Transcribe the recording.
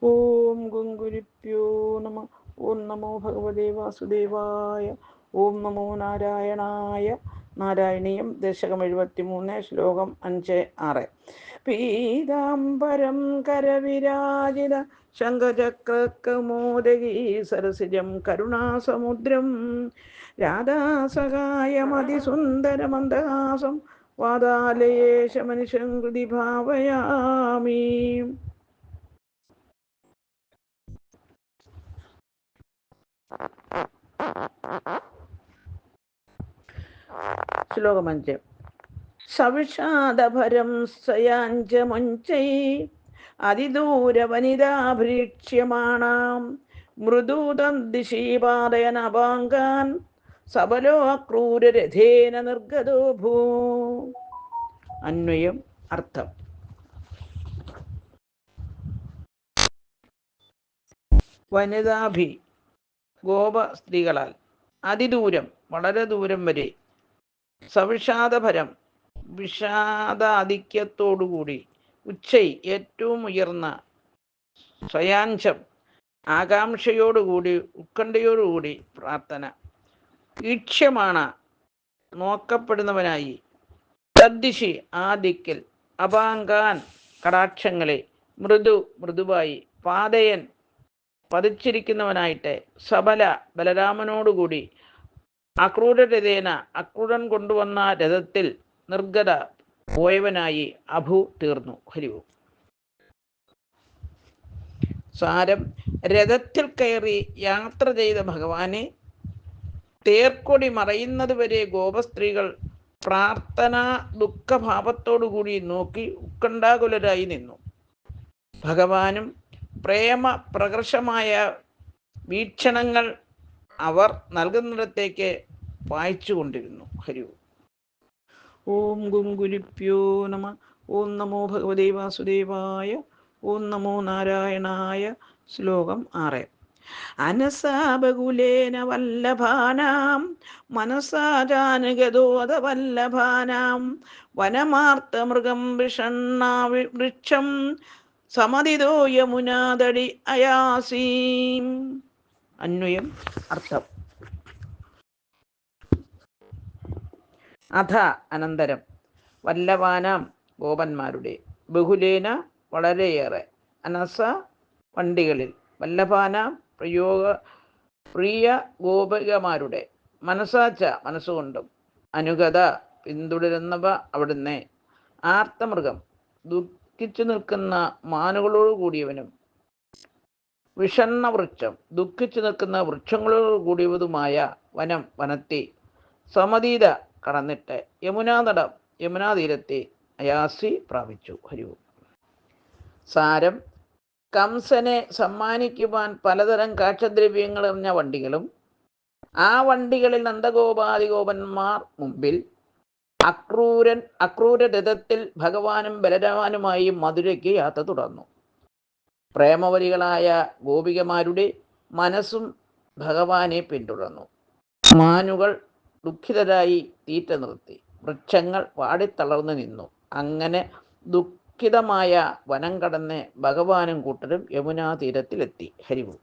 ഓം ഗുങ്കുരിപ്യോ നമ. ഓം നമോ ഭഗവതേ വാസുദേവായ. ഓം നമോ നാരായണായ. നാരായണീയം ദശകം 73 ശ്ലോകം 5-6. പീതാംബരം കരവിരാജിത ശംഖചക്രകൗമോദഗീ സരസിജം കരുണാസമുദ്രം രാധാസഹായമതിസുന്ദരമന്ദഹാസം വാതാലയേശമനിശം ഹൃദി ഭാവയാമി. ശ്ലോകം 5. സവിഷാദഭരം സയാഞ്ചമുഞ്ചൈ അതിദൂരവനിതാഭീക്ഷ്യമാണാം മൃദൂതം ദിശീപാദയനപാങ്കാൻ സബലോ അക്രൂരരഥേന നിർഗതോ ഭൂ. അന്വയം. അർത്ഥം. വനിതാഭി ഗോപ സ്ത്രീകളാൽ അതിദൂരം വളരെ ദൂരം വരെ സവിഷാദഭരം വിഷാദാധിക്യത്തോടുകൂടി ഉച്ചൈ ഏറ്റവും ഉയർന്ന സ്വയാഞ്ചം ആകാംക്ഷയോടുകൂടി ഉത്കണ്ഠയോടുകൂടി പ്രാർത്ഥന ഈക്ഷ്യമാണ് നോക്കപ്പെടുന്നവനായി തദ്ദിശി ആ ദിക്കിൽ അപാങ്കാൻ കടാക്ഷങ്ങളെ മൃദുവായി പാതയൻ പതിച്ചിരിക്കുന്നവനായിട്ട് സബല ബലരാമനോടുകൂടി അക്രൂരരഥേന അക്രൂരൻ കൊണ്ടുവന്ന രഥത്തിൽ നിർഗത പോയവനായി അഭു തീർന്നു. ഹരിവു. സാരം: രഥത്തിൽ കയറി യാത്ര ചെയ്ത ഭഗവാനെ തേർക്കൊടി മറയുന്നത് വരെ ഗോപസ്ത്രീകൾ പ്രാർത്ഥനാ ദുഃഖഭാവത്തോടുകൂടി നോക്കി ഉത്കണ്ഠാകുലരായി നിന്നു. ഭഗവാനും പ്രേമ പ്രകർഷമായ വീക്ഷണങ്ങൾ അവർ നൽകുന്നിടത്തേക്ക് വായിച്ചു കൊണ്ടിരുന്നു. ഹരി ഓം ഗുങ്കുരിപ്യോ നമ. ഓം നമോ ഭഗവതേ വാസുദേവായ. ഓം നമോ നാരായണായ. ശ്ലോകം 6. അനസാബകുലേന വല്ലഭാനാം മനസാ ജാനഗതോദ വല്ലഭാനാം വനമാർത്തമൃഗം വിഷണ്ണാ വൃക്ഷം സമതിദോ യമുനാതടി അയാസീം. അന്വയം. അർത്ഥം. അഥ അനന്തരം വല്ലഭാനാം ഗോപന്മാരുടെ ബഹുലേന വളരെയേറെ അനസ വണ്ടികളിൽ വല്ലഭാനാം പ്രിയ ഗോപികമാരുടെ മനസാച്ച മനസ്സുകൊണ്ടും അനുഗത പിന്തുടരുന്നവ അവിടുന്ന് ആർത്തമൃഗം ദുഃഖിച്ചു നിൽക്കുന്ന മാനുകളോട് കൂടിയവനും വിഷണ്ണ വൃക്ഷം ദുഃഖിച്ചു നിൽക്കുന്ന വൃക്ഷങ്ങളോട് കൂടിയതുമായ വനം വനത്തെ സമതീത കടന്നിട്ട് യമുനാതീരത്തെ അയാസി പ്രാപിച്ചു. ഹരിവു. സാരം: കംസനെ സമ്മാനിക്കുവാൻ പലതരം കാഴ്ചദ്രവ്യങ്ങൾ എറിഞ്ഞ വണ്ടികളും ആ വണ്ടികളിൽ നന്ദഗോപാദിഗോപന്മാർ മുമ്പിൽ അക്രൂരരഥത്തിൽ ഭഗവാനും ബലരാമനുമായി മധുരയ്ക്ക് യാത്ര തുടർന്നു. പ്രേമവരികളായ ഗോപികമാരുടെ മനസ്സും ഭഗവാനെ പിന്തുടർന്നു. മാനുകൾ ദുഃഖിതരായി തീറ്റ നിർത്തി. വൃക്ഷങ്ങൾ വാടിത്തളർന്നു നിന്നു. അങ്ങനെ ദുഃഖിതമായ വനം കടന്ന് ഭഗവാനും കൂട്ടരും യമുനാ തീരത്തിലെത്തി. ഹരിവു.